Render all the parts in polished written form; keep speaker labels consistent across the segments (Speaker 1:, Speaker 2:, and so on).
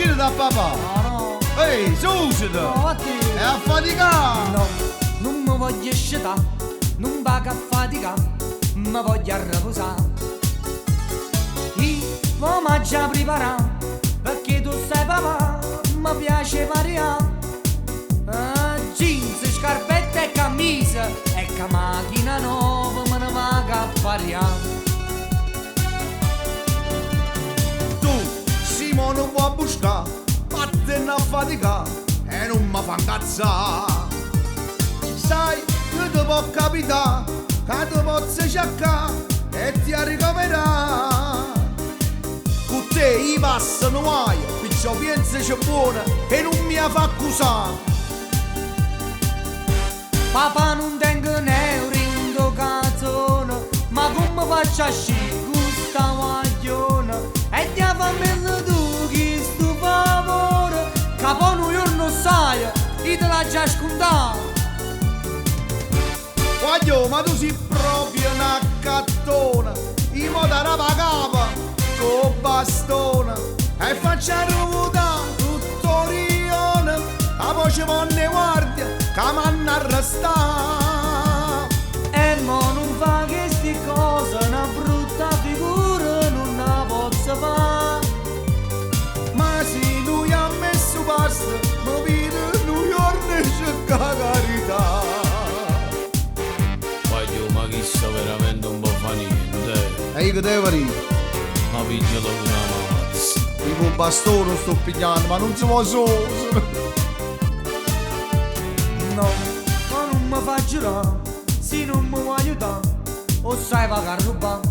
Speaker 1: uscire da papà.
Speaker 2: No,
Speaker 1: Ehi, susita.
Speaker 2: no, a te.
Speaker 1: È affaticato.
Speaker 2: No, non mi voglio scetare, non vago a faticare, mi voglio riposare. Io mi già preparato, perché tu sei papà, mi piace variare. Jeans, scarpette e camisa, e che macchina nuova me ne vago a variare.
Speaker 1: Tu, Simone, vuoi a buscare, vattene a faticare e non mi fa incazzare. Sai, io ti può capitare, che ti posso cercare e ti ricoverare. Con te i passano guai, perciò pensaci buona e non mi fa accusare.
Speaker 2: Papà non tengo euro in do cazzone, ma come faccio a sci questa maglione? E ti fammi tu chi sto favore, che poi un giorno sai, io te l'ho già scontato.
Speaker 1: Guaglio, ma tu sei proprio una cattona, i moda rapa capa, con bastone, e faccia ruotare tutto rione, a voce vonne guardia, che m'hanno arrestato.
Speaker 2: E mo non fa che sti cose, una brutta figura non la posso fare.
Speaker 1: Ma se lui ha messo pasta, mi vede New York e cerca carità.
Speaker 3: Voglio, ma chi sta veramente un po' fa niente.
Speaker 1: E io che devo dire?
Speaker 3: Ma piglialo con una mazza.
Speaker 1: Tipo un bastone sto pigliando, ma non si può solo.
Speaker 2: No, ma non mi fa girare, se non mi vuoi aiutare, o sai va a rubare.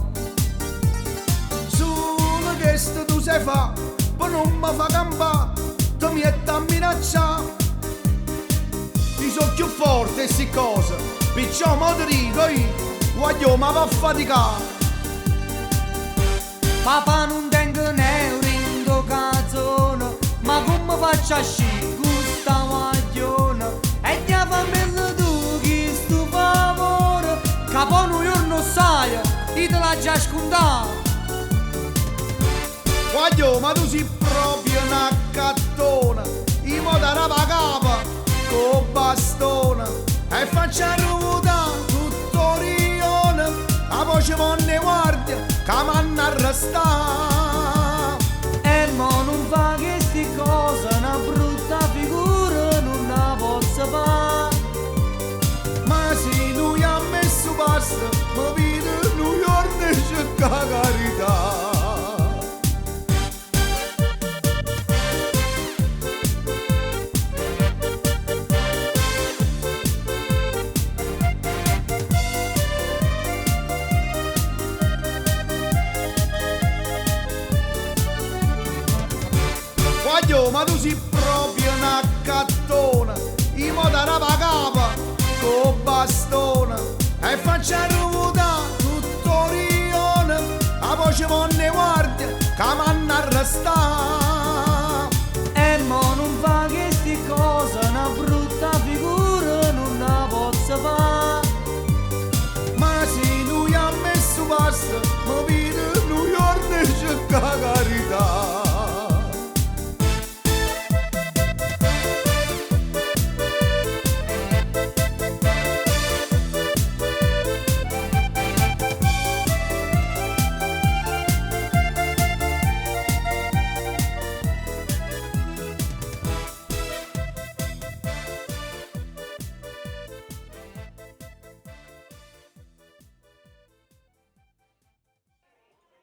Speaker 1: Solo che sto tu sai fa, poi non mi fa campare, tu mi è da minacciare. Ti so più forte e si cosa, perciò mo ti dico io, voglio ma va a faticare.
Speaker 2: Papà non tengo euro in do cazzone, ma come faccio a sci questa maglione? E ti fammi tu chi sto favore, che poi un giorno sai, io te l'ho già scontato.
Speaker 1: Voglio ma tu sei proprio una cattona, i moda rapa capa, con bastone, e faccia ruotare tutto rione, a voce vonne guardia, che m'hanno arrestato.
Speaker 2: E mo non fa che sti cose, una brutta figura non la posso fare.
Speaker 1: Ma se lui ha messo pasta, mi vede New York e cerca carità. Guaglio, ma tu sei proprio una cattona, i moda rapa capa, con bastone, e faccia ruotare tutto rione, a voce vonne guardia, che m'hanno arrestato.
Speaker 2: E mo non fa che sti cose, una brutta figura non la posso fare.
Speaker 1: Ma se lui ha messo pasta, mi vede New York e cerca carità.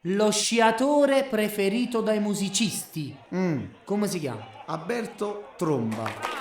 Speaker 2: Lo sciatore preferito dai musicisti. Come si chiama?
Speaker 1: Alberto Tromba.